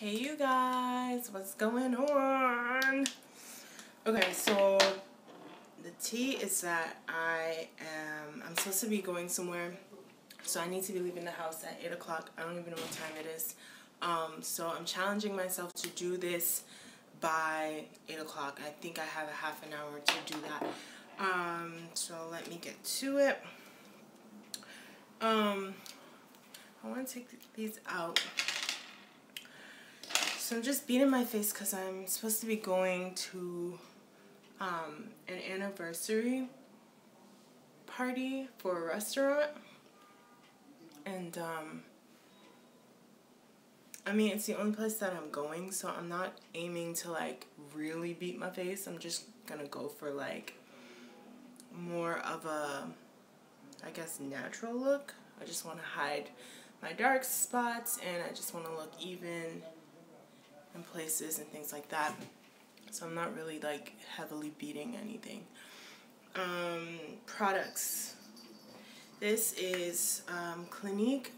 Hey you guys, what's going on? Okay, so the tea is that I'm supposed to be going somewhere, so I need to be leaving the house at 8 o'clock. I don't even know what time it is. So I'm challenging myself to do this by 8 o'clock. I think I have a half an hour to do that. So let me get to it. I want to take these out. So I'm just beating my face because I'm supposed to be going to an anniversary party for a restaurant. And I mean, it's the only place that I'm going, so I'm not aiming to like really beat my face. I'm just gonna go for like more of a, I guess, natural look. I just want to hide my dark spots and I just want to look even in places and things like that. So I'm not really like heavily beating anything. Products. This is Clinique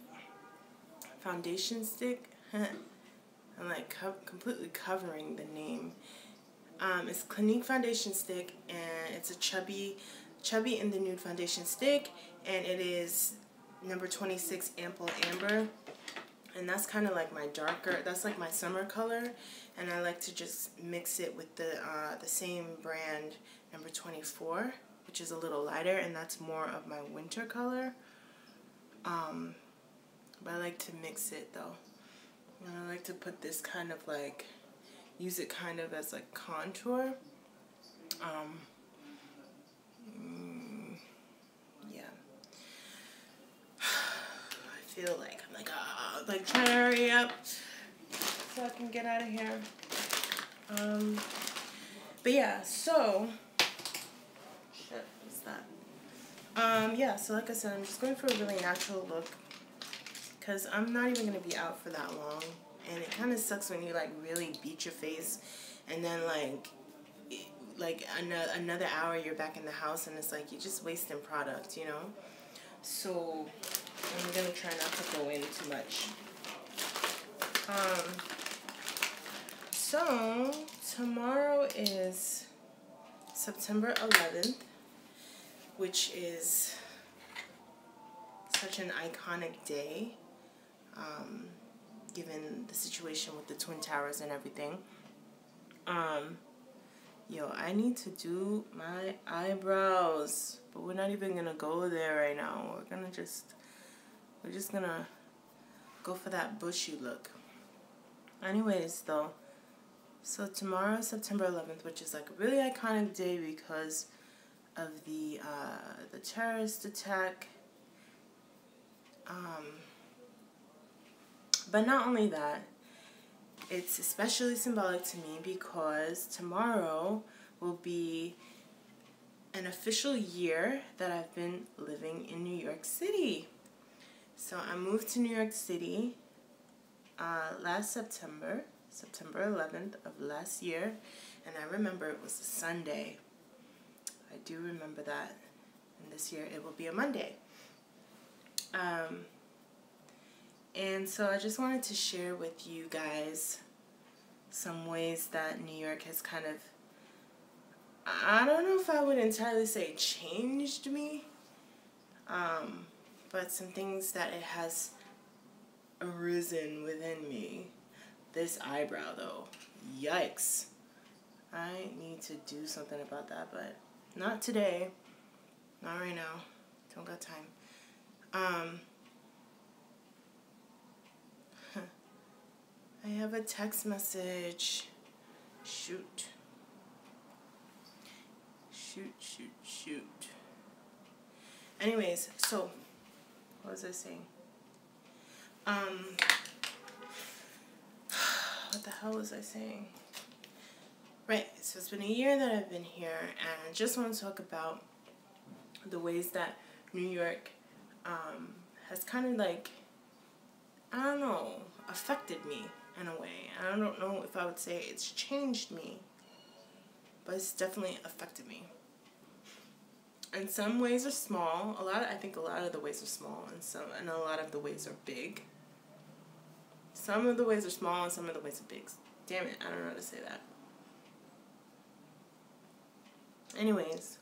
foundation stick. I'm like completely covering the name. It's Clinique foundation stick, and it's a chubby in the nude foundation stick, and it is number 26 ample amber. And that's kind of like my darker, that's like my summer color, and I like to just mix it with the same brand, number 24, which is a little lighter, and that's more of my winter color. But I like to mix it though. And I like to put this kind of like, use it kind of as like contour. Yeah. I feel like I'm like, like trying to hurry up so I can get out of here. But yeah, so shit, what's that? Yeah, so like I said, I'm just going for a really natural look because I'm not even gonna be out for that long, and it kind of sucks when you like really beat your face and then like another hour you're back in the house and it's like you're just wasting product, you know. So I'm gonna try not to go in too much. So tomorrow is September 11th, which is such an iconic day, given the situation with the Twin Towers and everything. Yo, I need to do my eyebrows, but we're not even gonna go there right now. We're just gonna go for that bushy look. Anyways, though, so tomorrow, September 11th, which is like a really iconic day because of the terrorist attack. But not only that, it's especially symbolic to me because tomorrow will be an official year that I've been living in New York City. So I moved to New York City last September 11th of last year, and I remember it was a Sunday. I do remember that, and this year it will be a Monday. And so I just wanted to share with you guys some ways that New York has kind of, I don't know if I would entirely say changed me, but some things that it has arisen within me. This eyebrow though, yikes. I need to do something about that, but not today, not right now, don't got time. I have a text message. Shoot. Anyways, so what was I saying? What the hell was I saying? Right, so it's been a year that I've been here, and I just want to talk about the ways that New York has kind of like, I don't know, affected me in a way. I don't know if I would say it's changed me, but it's definitely affected me. And some ways are small. I think a lot of the ways are small, and a lot of the ways are big. Some of the waves are small and some of the waves are big. Damn it, I don't know how to say that. Anyways,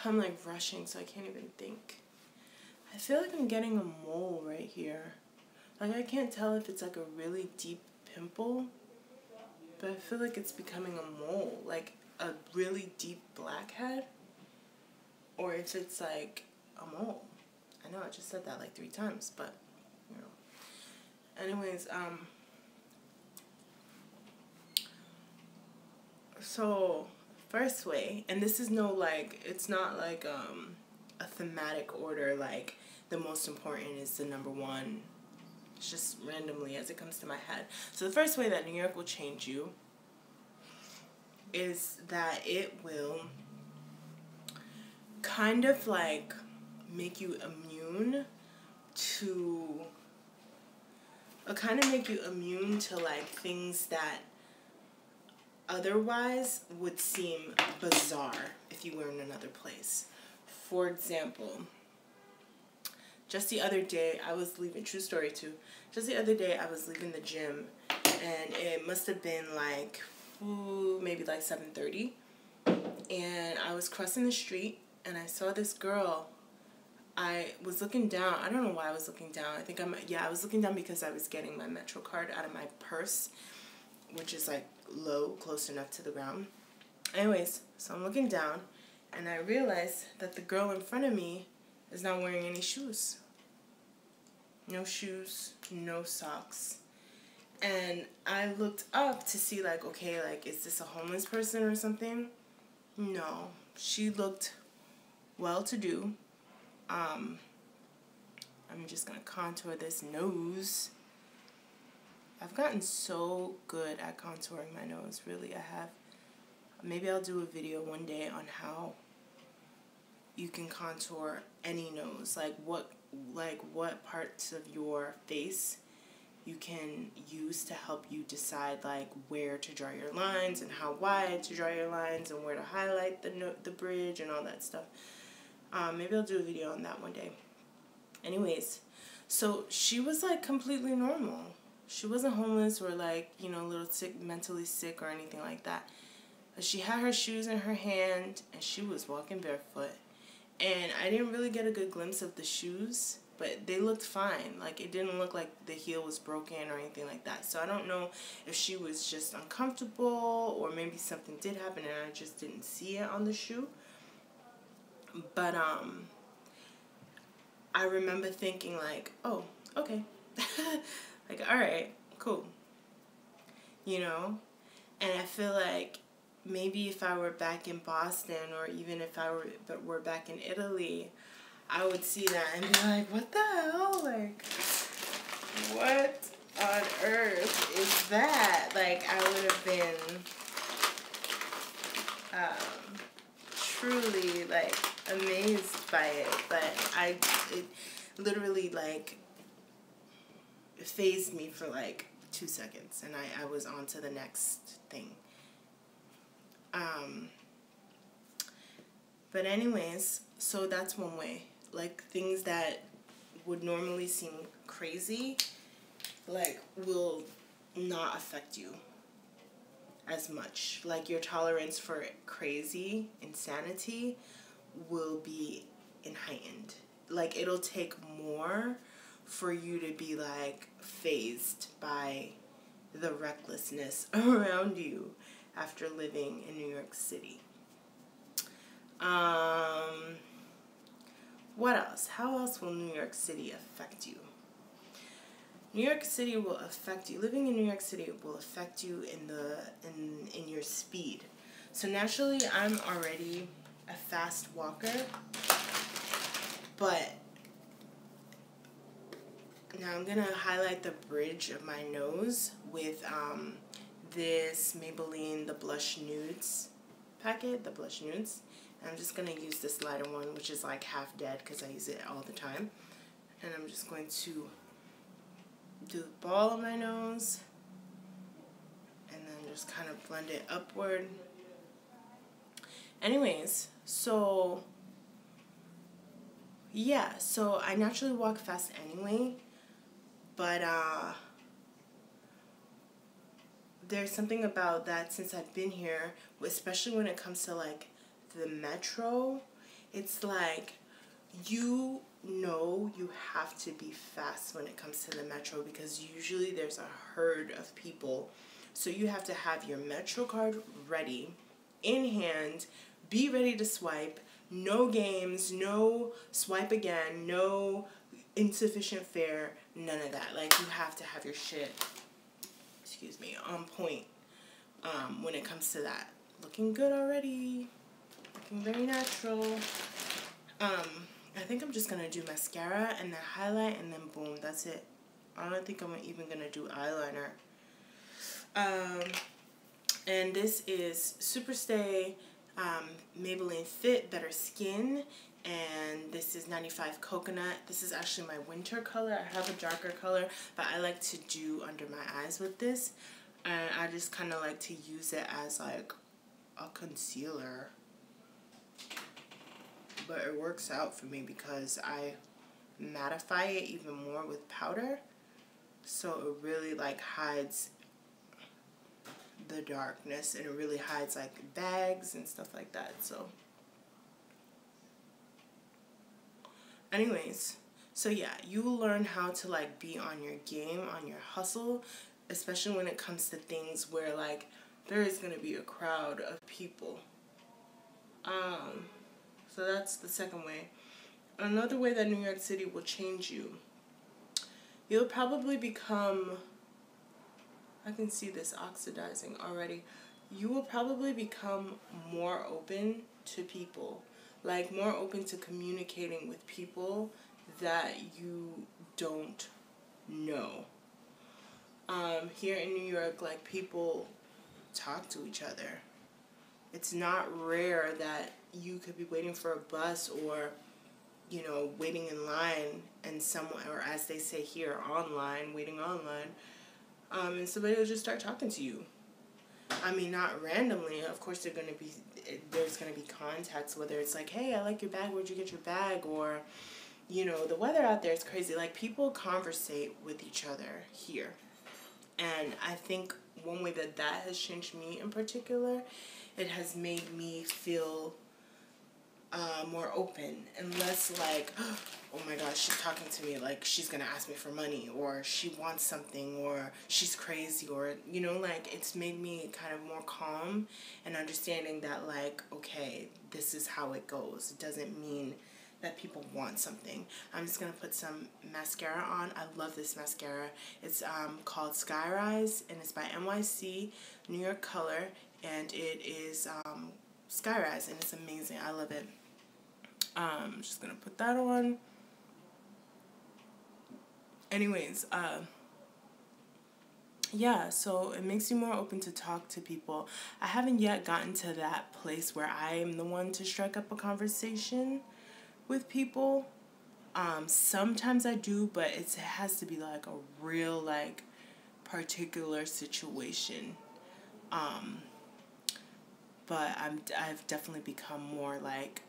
I'm like rushing, so I can't even think. I feel like I'm getting a mole right here. Like, I can't tell if it's like a really deep pimple, but I feel like it's becoming a mole, like a really deep blackhead, or if it's like a mole. I know I just said that like 3 times, but you know. Anyways, so first way, and this is no like, it's not like a thematic order, like the most important is the number 1. It's just randomly as it comes to my head. So the first way that New York will change you is that it will kind of like make you immune to like things that otherwise would seem bizarre if you were in another place. For example, just the other day I was leaving, true story too, just the other day I was leaving the gym, and it must have been like, maybe like 7:30, and I was crossing the street, and I saw this girl. I was looking down. I don't know why I was looking down. I was looking down because I was getting my Metro card out of my purse, which is like low, close enough to the ground. Anyways, so I'm looking down, and I realized that the girl in front of me is not wearing any shoes. No shoes, no socks. And I looked up to see, like, okay, like, is this a homeless person or something? No. She looked well-to-do. I'm just going to contour this nose. I've gotten so good at contouring my nose, really, I have. Maybe I'll do a video one day on how you can contour any nose, like what parts of your face you can use to help you decide like where to draw your lines and how wide to draw your lines and where to highlight the bridge and all that stuff. Maybe I'll do a video on that one day. Anyways, so she was like completely normal. She wasn't homeless or like, you know, a little sick, mentally sick or anything like that. But she had her shoes in her hand and she was walking barefoot. And I didn't really get a good glimpse of the shoes, but they looked fine. Like, it didn't look like the heel was broken or anything like that. So I don't know if she was just uncomfortable or maybe something did happen and I just didn't see it on the shoe. But I remember thinking like, oh, okay. Like, all right, cool. You know? And I feel like maybe if I were back in Boston or even if I were back in Italy, I would see that and be like, what the hell? Like, what on earth is that? Like, I would have been truly, like, amazed by it. But it literally, like, fazed me for, like, 2 seconds. And I was on to the next thing. But anyways, so that's one way. Like, things that would normally seem crazy, like, will not affect you as much. Like, your tolerance for crazy, insanity, will be heightened. Like, it'll take more for you to be, like, fazed by the recklessness around you after living in New York City. What else? How else will New York City affect you? New York City will affect you. Living in New York City will affect you in your speed. So naturally, I'm already a fast walker, but now I'm gonna highlight the bridge of my nose with this Maybelline the Blush Nudes packet, the Blush Nudes. And I'm just going to use this lighter one, which is like half dead because I use it all the time. And I'm just going to do the ball of my nose and then just kind of blend it upward. Anyways, so yeah, so I naturally walk fast anyway, But there's something about that since I've been here, especially when it comes to like the metro, it's like you know you have to be fast when it comes to the metro because usually there's a herd of people. So you have to have your metro card ready, in hand, be ready to swipe, no games, no swipe again, no insufficient fare, none of that. Like, you have to have your shit, excuse me, on point when it comes to that. Looking good already. Looking very natural. I think I'm just going to do mascara and then highlight and then boom, that's it. I don't think I'm even going to do eyeliner. And this is Superstay Maybelline Fit Better Skin, and this is 95 Coconut. This is actually my winter color. I have a darker color, but I like to do under my eyes with this, and I just kind of like to use it as like a concealer. But it works out for me because I mattify it even more with powder, so it really like hides the darkness, and it really hides like bags and stuff like that. So anyways, so yeah, you will learn how to like be on your game, on your hustle, especially when it comes to things where like there is going to be a crowd of people. So that's the second way. Another way that New York City will change you, you'll probably become, I can see this oxidizing already. You will probably become more open to people. Like, more open to communicating with people that you don't know. Here in New York, like, people talk to each other. It's not rare that you could be waiting for a bus or, you know, waiting in line and someone, or as they say here, online, waiting online, and somebody will just start talking to you. I mean, not randomly. Of course, there's going to be contacts, whether it's like, hey, I like your bag, where'd you get your bag? Or, you know, the weather out there is crazy. Like, people conversate with each other here. And I think one way that that has changed me in particular, it has made me feel more open and less like, oh my gosh, she's talking to me like she's gonna ask me for money, or she wants something, or she's crazy, or, you know, like, it's made me kind of more calm and understanding that, like, okay, this is how it goes. It doesn't mean that people want something. I'm just gonna put some mascara on. I love this mascara. It's called Sky Rise, and it's by NYC, New York color, and it is Sky Rise, and it's amazing. I love it. I'm just gonna put that on. Anyways, yeah, so it makes you more open to talk to people. I haven't yet gotten to that place where I am the one to strike up a conversation with people. Sometimes I do, but it has to be like a real, like, particular situation. But I've definitely become more like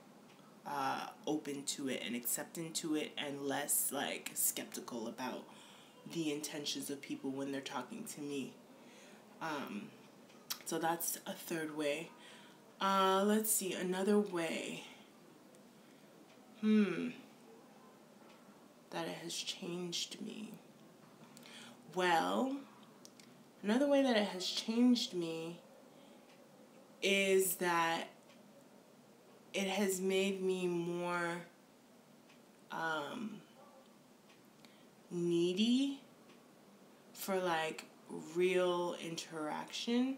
open to it and accepting to it, and less like skeptical about the intentions of people when they're talking to me. So that's a third way. Let's see, another way. That it has changed me. Well, another way that it has changed me is that it has made me more needy for like real interaction.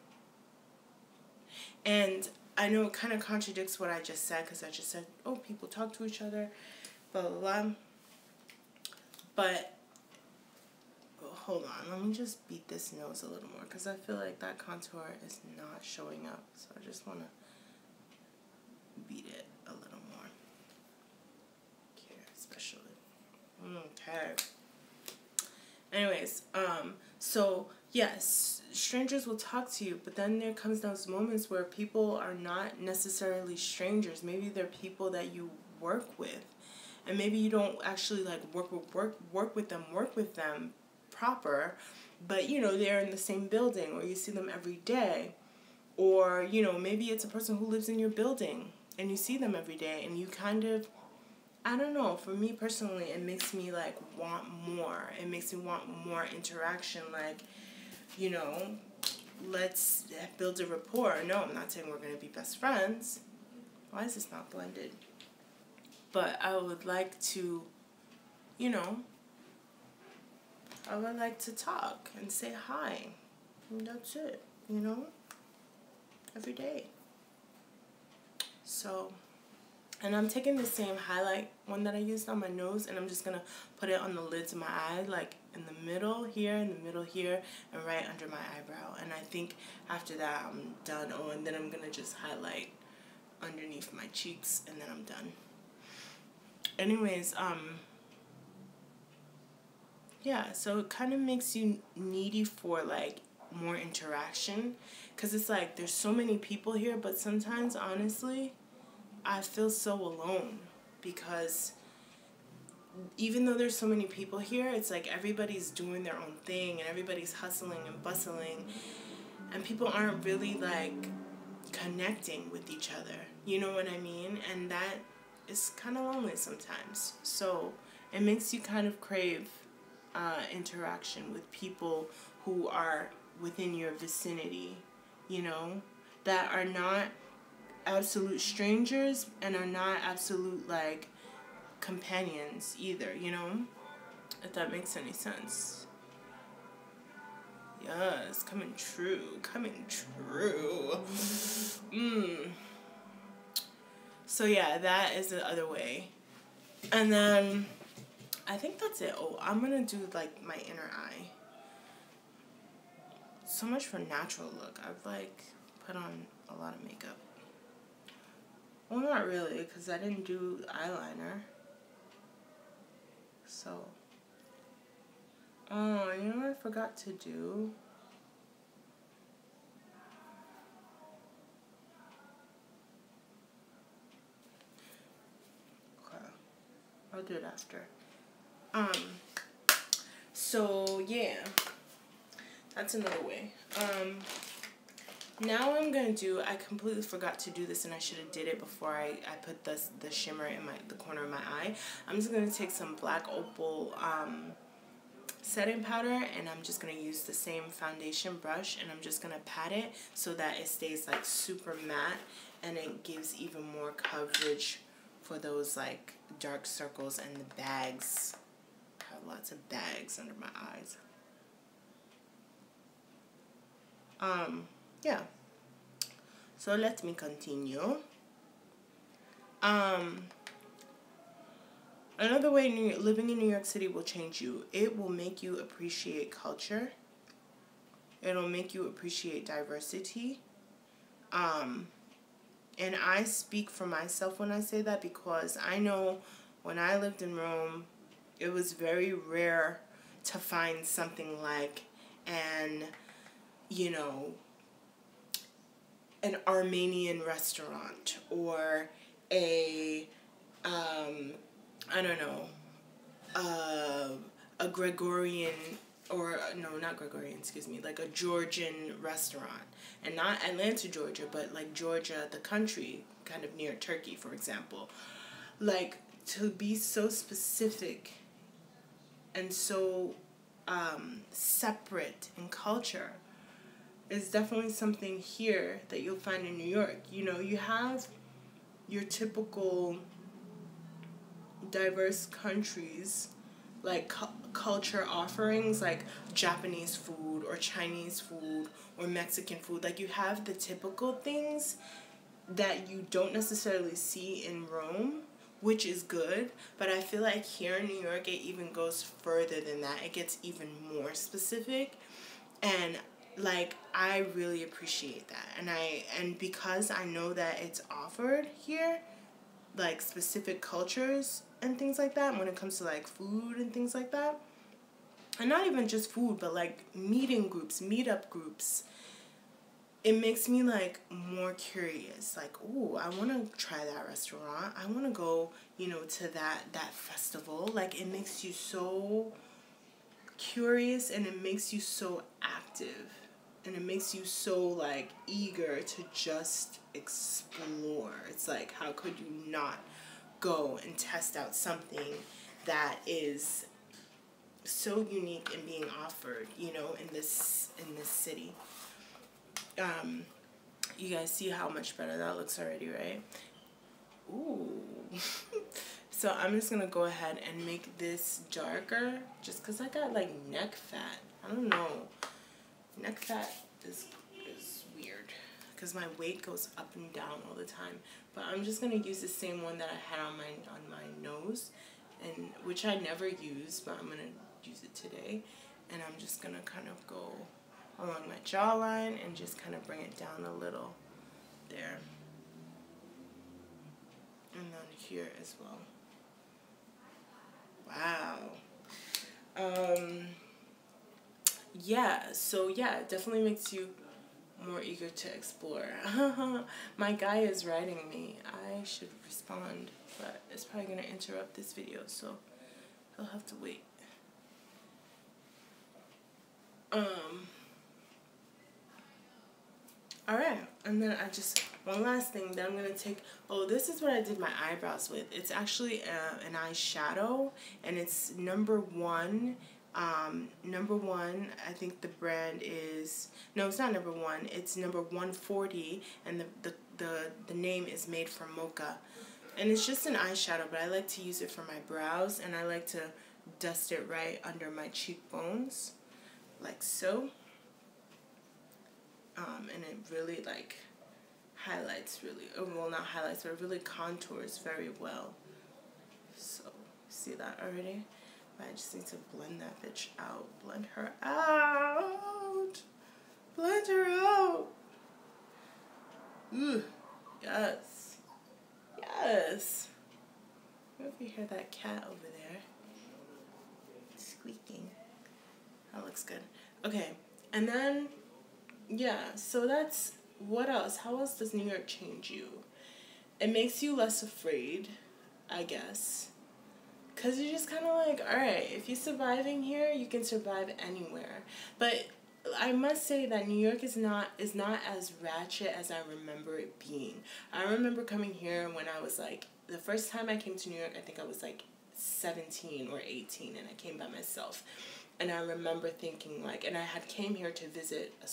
And I know it kind of contradicts what I just said, because I just said, oh, people talk to each other, blah, blah, blah. But hold on, let me just beat this nose a little more, because I feel like that contour is not showing up. So I just want to beat it a little more here, especially. Okay. Anyways, so yes, strangers will talk to you, but then there comes those moments where people are not necessarily strangers. Maybe they're people that you work with, and maybe you don't actually like work with them, proper, but, you know, they're in the same building, or you see them every day. Or, you know, maybe it's a person who lives in your building and you see them every day, and you kind of, I don't know, for me personally, it makes me, like, want more. It makes me want more interaction, like, you know, let's build a rapport. No, I'm not saying we're going to be best friends. Why is this not blended? But I would like to, you know, I would like to talk and say hi. And that's it, you know, every day. So, and I'm taking the same highlight one that I used on my nose, and I'm just going to put it on the lids of my eye, like in the middle here, and right under my eyebrow. And I think after that, I'm done. Oh, and then I'm going to just highlight underneath my cheeks, and then I'm done. Anyways, yeah, so it kind of makes you needy for, like, more interaction, because it's like there's so many people here, but sometimes, honestly, I feel so alone, because even though there's so many people here, it's like everybody's doing their own thing, and everybody's hustling and bustling, and people aren't really, like, connecting with each other, you know what I mean? And that is kind of lonely sometimes. So it makes you kind of crave interaction with people who are within your vicinity, you know, that are not absolute strangers and are not absolute, like, companions either, you know, if that makes any sense. Yes, coming true. So yeah, that is the other way. And then I think that's it. Oh, I'm gonna do, like, my inner eye. So much for natural look. I've, like, put on a lot of makeup. Well, not really, because I didn't do eyeliner. So, oh, you know what I forgot to do? Okay, I'll do it after. So, yeah, that's another way. Now I'm going to do, I completely forgot to do this, and I should have did it before I put the shimmer in the corner of my eye. I'm just going to take some black Opal setting powder, and I'm just going to use the same foundation brush, and I'm just going to pat it so that it stays, like, super matte, and it gives even more coverage for those, like, dark circles and the bags. I have lots of bags under my eyes. Yeah. So let me continue. Another way living in New York City will change you. It will make you appreciate culture. It'll make you appreciate diversity. And I speak for myself when I say that, because I know when I lived in Rome, it was very rare to find something like you know, an Armenian restaurant, or a, I don't know, a Gregorian, or, no, not Gregorian, excuse me, like a Georgian restaurant. And not Atlanta, Georgia, but, like, Georgia, the country, kind of near Turkey, for example. Like, to be so specific and so separate in culture is definitely something here that you'll find in New York. You know, you have your typical diverse countries, like culture offerings, like Japanese food or Chinese food or Mexican food. Like, you have the typical things that you don't necessarily see in Rome, which is good, but I feel like here in New York it even goes further than that. It gets even more specific, and, like, I really appreciate that. And because I know that it's offered here, like, specific cultures and things like that, when it comes to, like, food and things like that, and not even just food, but, like, meetup groups, it makes me, like, more curious. Like, ooh, I want to try that restaurant. I want to go, you know, to that festival. Like, it makes you so curious, and it makes you so active, and it makes you so like eager to just explore. It's like, how could you not go and test out something that is so unique and being offered, you know, in this city. You guys see how much better that looks already, right? Ooh. So I'm just gonna go ahead and make this darker, just because I got like neck fat. I don't know. Neck fat is weird, because my weight goes up and down all the time. But I'm just gonna use the same one that I had on my nose, and which I never use, but I'm gonna use it today. And I'm just gonna kind of go along my jawline and just kind of bring it down a little there, and then here as well. Wow. Yeah, so yeah, it definitely makes you more eager to explore. My guy is writing me. I should respond, but it's probably gonna interrupt this video, so he'll have to wait. Alright, and then one last thing that I'm going to take, this is what I did my eyebrows with. It's actually an eyeshadow, and it's number one, I think the brand is, no, it's not number one, it's number 140, and the name is made from Mocha. And it's just an eyeshadow, but I like to use it for my brows, and I like to dust it right under my cheekbones, like so. And it really like highlights well, not highlights, but it really contours very well. So, see that already? But I just need to blend that bitch out. Blend her out. Blend her out. Ooh, yes. Yes. What if you hear that cat over there squeaking? That looks good. Okay, and then yeah, so that's, what else? How else does New York change you? It makes you less afraid, I guess. Because you're just kind of like, alright, if you're surviving here, you can survive anywhere. But I must say that New York is not as ratchet as I remember it being. I remember coming here when I was like, the first time I came to New York, I think I was like 17 or 18, and I came by myself. And I remember thinking like, and I had came here to visit a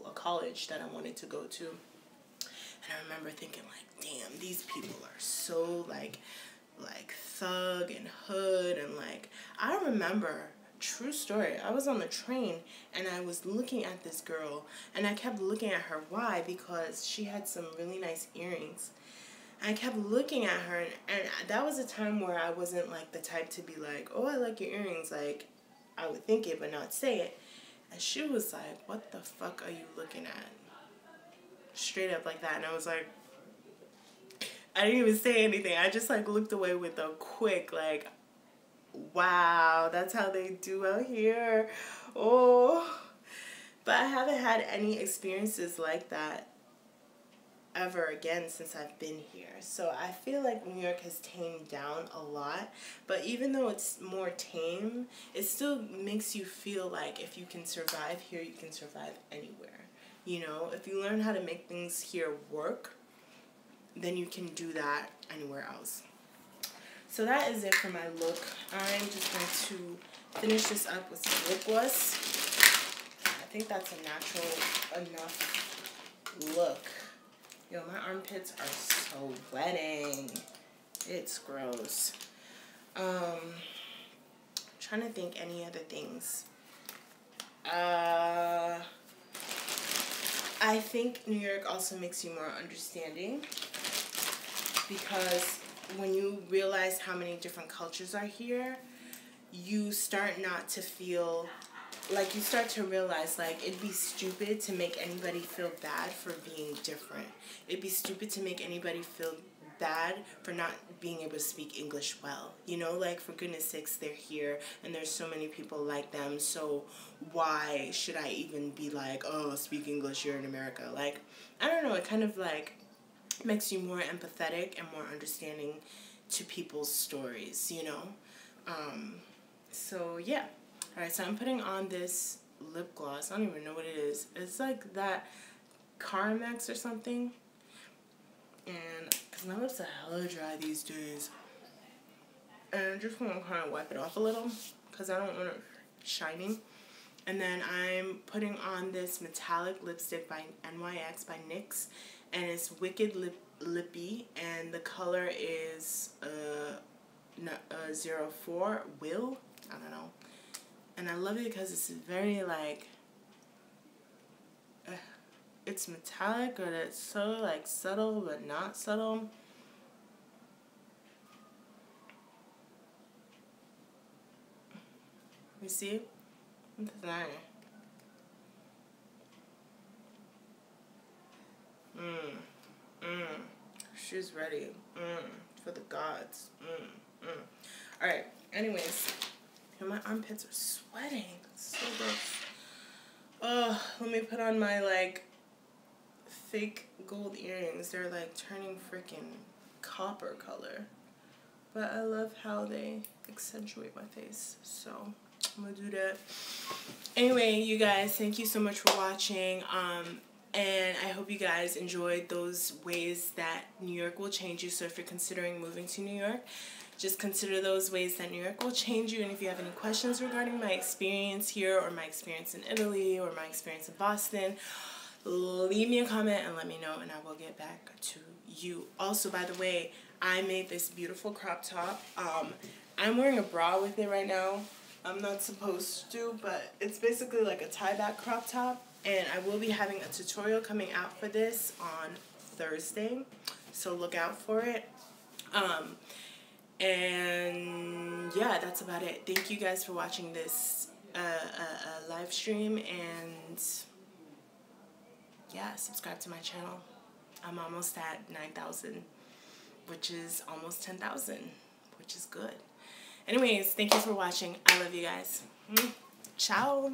college that I wanted to go to. And I remember thinking like, damn, these people are so like thug and hood, and like, I remember, true story, I was on the train and I was looking at this girl, and I kept looking at her. Why? Because she had some really nice earrings. I kept looking at her, and that was a time where I wasn't like the type to be like, oh, I like your earrings, like, I would think it but not say it. And she was like, what the fuck are you looking at? Straight up like that. And I was like, I didn't even say anything. I just like looked away with a quick like, wow, that's how they do out here. Oh. But I haven't had any experiences like that ever again since I've been here. So I feel like New York has tamed down a lot, but even though it's more tame, it still makes you feel like if you can survive here, you can survive anywhere. You know, if you learn how to make things here work, then you can do that anywhere else. So that is it for my look. I'm just going to finish this up with some lip gloss. I think that's a natural enough look. Yo, my armpits are so sweating. It's gross. Trying to think any other things. I think New York also makes you more understanding, because when you realize how many different cultures are here, you start not to feel like, you start to realize, like, it'd be stupid to make anybody feel bad for being different. It'd be stupid to make anybody feel bad for not being able to speak English well. You know, like, for goodness sakes, they're here, and there's so many people like them, so why should I even be like, oh, speak English, you're in America? Like, I don't know, it kind of, like, makes you more empathetic and more understanding to people's stories, you know? So, yeah. Alright, so I'm putting on this lip gloss. I don't even know what it is. It's like that Carmex or something. And because my lips are hella dry these days. And I just want to kind of wipe it off a little because I don't want it shining. And then I'm putting on this metallic lipstick by NYX by NYX. And it's Wicked Lippy. And the color is 04 Will. I don't know. And I love it because it's very like, it's metallic, but it's so like subtle but not subtle. You see? What's that? She's ready. For the gods. Alright, anyways. My armpits are sweating. It's so gross. Oh, let me put on my, like, fake gold earrings. They're, like, turning freaking copper color. But I love how they accentuate my face. So, I'm gonna do that. Anyway, you guys, thank you so much for watching. And I hope you guys enjoyed those ways that New York will change you. So if you're considering moving to New York, just consider those ways that New York will change you. And if you have any questions regarding my experience here or my experience in Italy or my experience in Boston, leave me a comment and let me know and I will get back to you. Also, by the way, I made this beautiful crop top. I'm wearing a bra with it right now. I'm not supposed to, but it's basically like a tie-back crop top. And I will be having a tutorial coming out for this on Thursday. So look out for it. And yeah, that's about it. Thank you guys for watching this live stream. And yeah, subscribe to my channel. I'm almost at 9,000, which is almost 10,000, which is good. Anyways, thank you for watching. I love you guys. Ciao.